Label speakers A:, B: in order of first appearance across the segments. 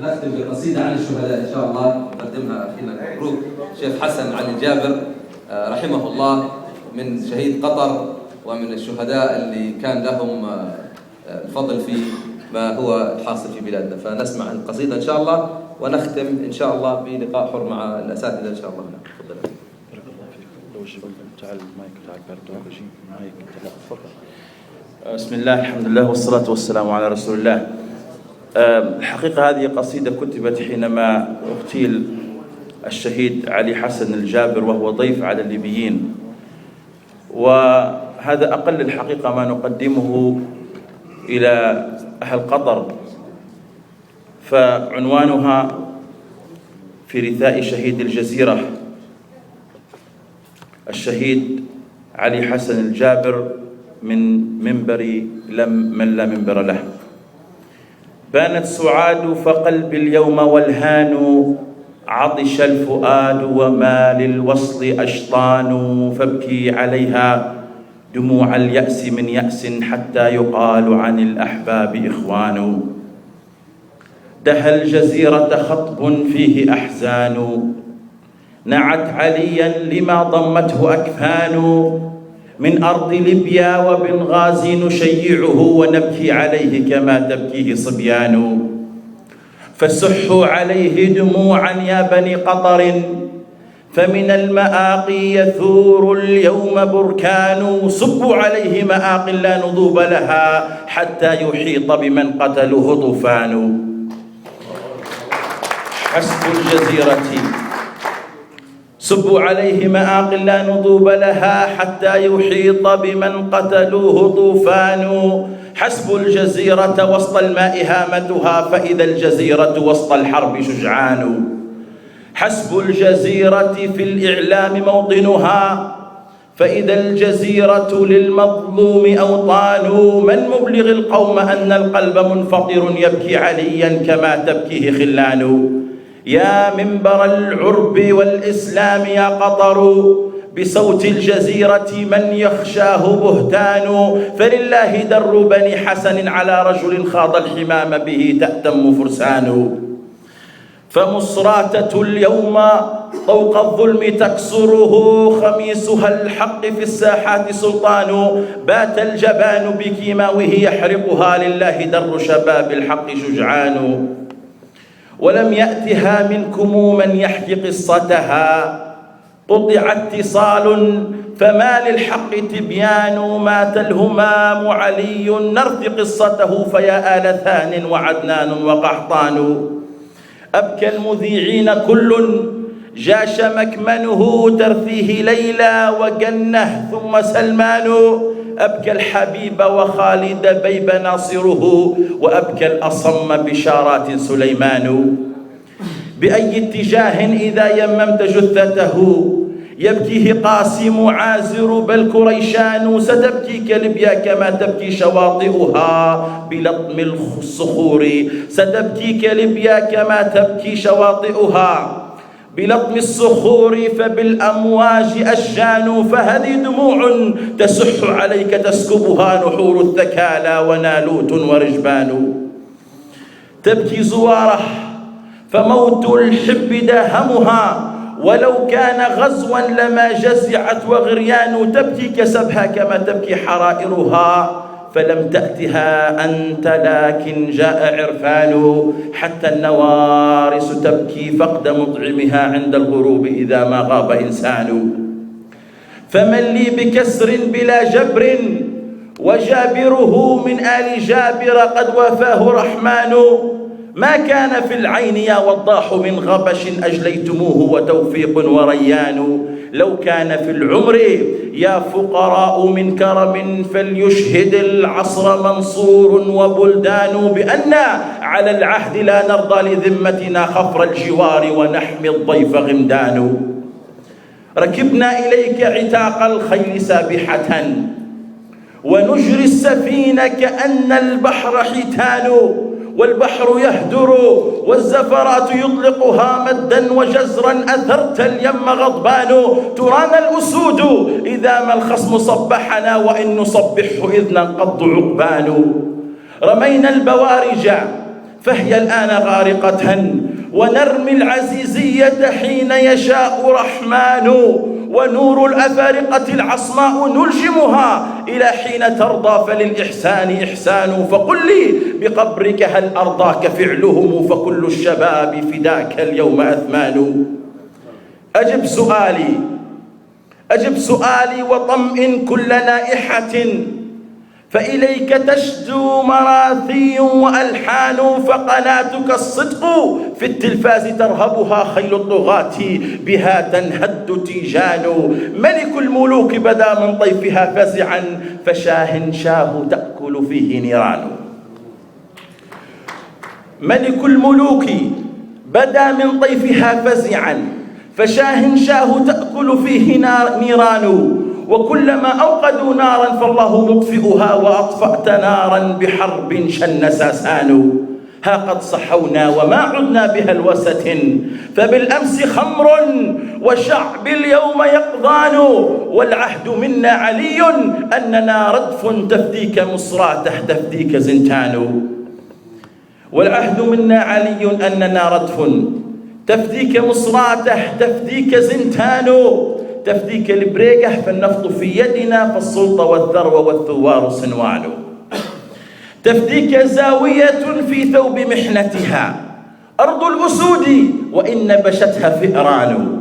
A: نختم بقصيدة عن الشهداء إن شاء الله يقدمها أخينا المبروك شيخ حسن علي جابر رحمه الله، من شهيد قطر ومن الشهداء اللي كان لهم الفضل في ما هو الحاصل في بلادنا. فنسمع القصيدة إن شاء الله ونختم إن شاء الله بلقاء حر مع الأساتذة إن شاء الله. تفضل.
B: بارك الله فيك. لو تعال المايك تعال المايك. بسم الله، الحمد لله والصلاة والسلام على رسول الله. الحقيقة هذه قصيدة كتبت حينما اغتيل الشهيد علي حسن الجابر وهو ضيف على الليبيين، وهذا أقل الحقيقة ما نقدمه إلى أهل قطر. فعنوانها في رثاء شهيد الجزيرة الشهيد علي حسن الجابر من منبر من لا منبر له. بانت سعاد فقلبي اليوم والهان، عطش الفؤاد وما للوصل أشطان، فابكي عليها دموع اليأس من يأس، حتى يقال عن الأحباب إخوان. دها الجزيرة خطب فيه أحزان، نعت عليا لما ضمته أكفان. من أرض ليبيا وبنغازي نشيعه، ونبكي عليه كما تبكيه صبيان. فسحوا عليه دموعا يا بني قطر، فمن المآقي يثور اليوم بركان. صبوا عليه مآق لا نضوب لها، حتى يحيط بمن قتلوه طوفان. حسب الجزيرة صبوا عليه مآق لا نضوب لها، حتى يحيط بمن قتلوه طوفان. حسب الجزيرة وسط الماء هامتها، فإذا الجزيرة وسط الحرب شجعان. حسب الجزيرة في الإعلام موطنها، فإذا الجزيرة للمظلوم أوطان. من مبلغ القوم أن القلب منفطر، يبكي عليا كما تبكيه خلان. يا منبر العرب والإسلام يا قطر، بصوت الجزيرة من يخشاه بهتان. فلله در بني حسن على رجل خاض الحمام به تأتم فرسان. فمصراتة اليوم طوق الظلم تكسره، خميسها الحق في الساحات سلطان. بات الجبان بكيماوه يحرقها، لله در شباب الحق شجعان. ولم يأتها منكم من يحكي قصتها، قطع اتصال فما للحق تبيان. مات الهمام علي نرث قصته، فيا آل ثان وعدنان وقحطان. أبكى المذيعين كل جاش مكمنه، ترثيه ليلى وجنه ثم سلمان. أبكى الحبيب وخالد بيب ناصره، وأبكى الأصم بشارات سليمان. بأي اتجاه إذا يممت جثته، يبكيه قاسم عازر بل كريشان. ستبكيك ليبيا كما تبكي شواطئها بلطم الصخور، ستبكيك ليبيا كما تبكي شواطئها بلطم الصخور، فبالأمواج أشجان. فهذه دموع تسح عليك تسكبها نحور الثكالى ونالوت ورجبان. تبكي زواره فموت الحب داهمها، ولو كان غزوا لما جزعت وغريان. تبكي كسبها كما تبكي حرائرها، فلم تأتها أنت لكن جاء عرفان. حتى النوارس تبكي فقد مطعمها عند الغروب إذا ما غاب إنسان. فمن لي بكسر بلا جبر، وجابره من آل جابر قد وفاه رحمن. ما كان في العين يا وضاح من غبش، أجليتموه وتوفيق وريان. لو كان في العمر يا فقراء من كرم، فليشهد العصر منصور وبلدان. بأن على العهد لا نرضى لذمتنا خفر الجوار، ونحمي الضيف غمدان. ركبنا إليك عتاق الخيل سابحة، ونجري السفينة كأن البحر حيتان. والبحر يهدر والزفرات يطلقها مدا وجزرا، أثرت اليم غضبان. ترانا الأسود إذا ما الخصم صبحنا، وإن نصبحه إذ ننقض عقبان. رمينا البوارج فهي الآن غارقة، ونرمي العزيزية حين يشاء رحمن، ونور الأفارقة العصماء نلجمها إلى حين ترضى فللإحسان إحسان. فقل لي بقبرك هل أرضاك فعلهم، فكل الشباب فداك اليوم أثمان. أجب سؤالي وطمئن كل نائحة، فإليك تشدو مراثي وألحان، فقناتك الصدق في التلفاز ترهبها خيل الطغاة، بها تنهد تيجان. ملك الملوك بدا من طيفها فزعا، فشاه شاه تأكل فيه نيران. ملك الملوك بدا من طيفها فزعا، فشاه شاه تأكل فيه نيران. وكلما أوقدوا نارا فالله مطفئها، وأطفأت نارا بحرب شن ساسان. ها قد صحونا وما عدنا بهلوسة، فبالأمس خمر وشعب اليوم يقظان. والعهد منا علي أننا ردف تفديك مصراته تفديك زنتان. والعهد منا علي أننا ردف تفديك مصراته تفديك زنتان. تفديك البريقة فالنفط في يدنا، فالسلطة والثروة والثوار صنوان. تفديك زاوية في ثوب محنتها أرض الأسود، وإن نبشتها فئران.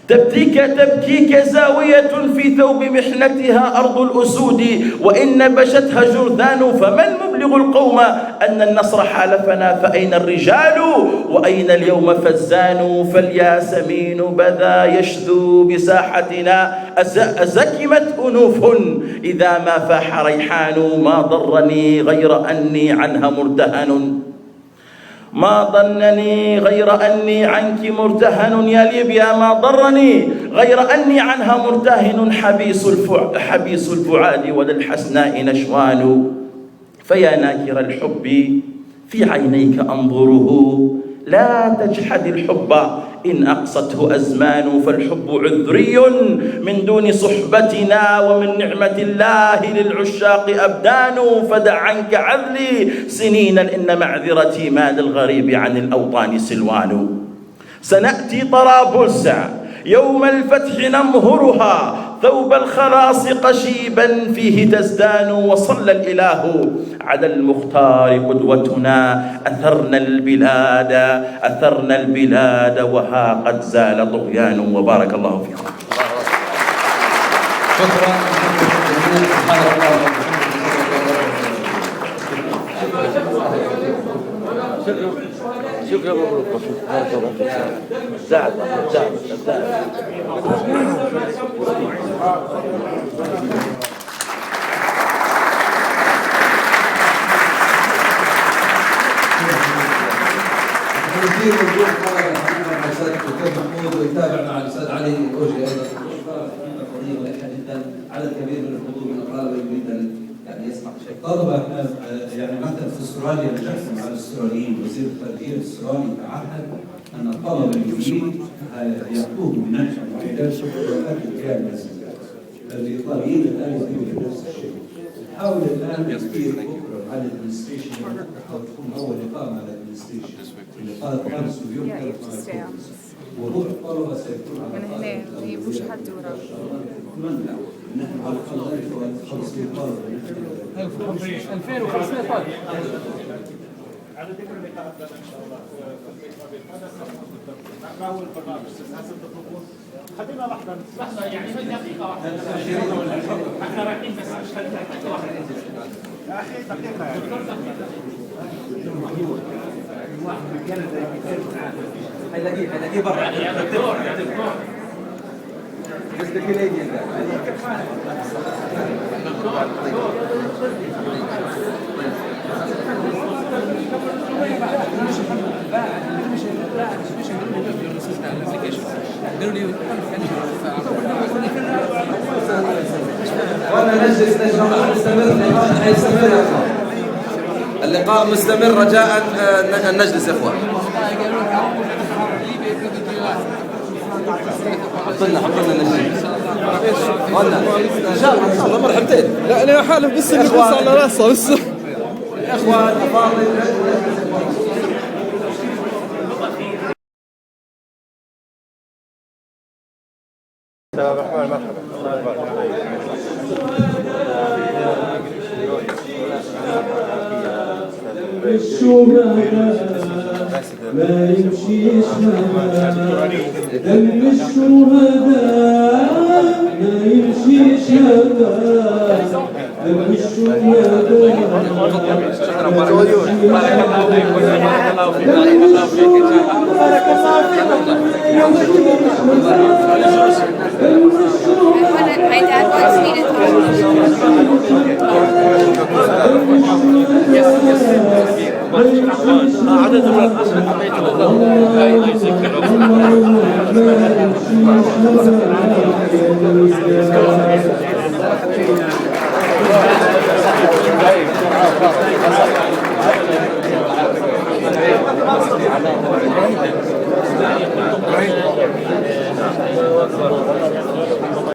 B: تبكيك زاوية في ثوب محنتها أرض الأسود، وإن نبشتها جرذان. فمن مبلغ القوم أن النصر حالفنا، فأين الرجال وأين اليوم فزان. فالياسمين بذا يشذو بساحتنا، أزكمت أنوف إذا ما فاح ريحان. ما ضرني غير أني عنها مرتهن، ما ضنني غير أني عنك مرتهن. يا ليبيا ما ضرني غير أني عنها مرتهن، حبيس الفؤاد وللحسناء نشوان. فيا ناكر الحب في عينيك أنظره، لا تجحد الحب إن أقصته أزمان. فالحب عذري من دون صحبتنا، ومن نعمة الله للعشاق أبدان. فدع عنك عذلي سنينا إن معذرتي ما للغريب عن الأوطان سلوان. سنأتي طرابلس يوم الفتح نمهرها، ثوب الخلاص قشيبا فيه تزدان. وصلى الإله على المختار قدوتنا، أثرنا البلاد وها قد زال طغيان. وبارك الله فيكم.
A: شكرا.
B: شكرا مبروك. زعل
A: كثير موجود الاستاذ دكتور محمود، ويتابع مع الاستاذ علي الاوجي ايضا. قضيه ملحه جدا، عدد كبير من الحضور من الطلبه يريد ان يسمع شيء.
C: طلبه يعني مثلا في استراليا نجحنا مع الاستراليين، وزير الخارجيه الاسترالي تعهد ان الطلبه الجديد يعطوهم منحه معينه ويؤكد فيها المسؤوليات. الايطاليين الان يريدون نفس الشيء. نحاول الان تفكير بكره على الادمنستريشن، او تكون اول اقامه على الادمنستريشن اللي قالت خمس مليون وروح الطلبه سيكون على
D: من هنا ما يجيبوش حد وراه.
C: اتمنى نحن على الاقل 1500 طالب
E: 2500 طالب.
F: على ذكر اللقاءات ان شاء الله ما هو البرنامج؟ حسب تطلبون خلينا لحظه يعني من دقيقه واحده احنا رايحين بس مش دقيقه واحده يا اخي دقيقه
A: حيلاقيه برا
F: دكتور
A: بس الكنديين وانا نجلس نستمر. اللقاء مستمر رجاء ان نجلس يا اخوان. حط لنا النجيب والله ان شاء الله مرحبتين.
E: لا انا حالف بس اللي بص على راسه بس.
C: الإخوة الأفاضل.
E: ما يمشيش هذا دم الشهداء، ما يمشيش هذا دم الشهداء.
G: Right.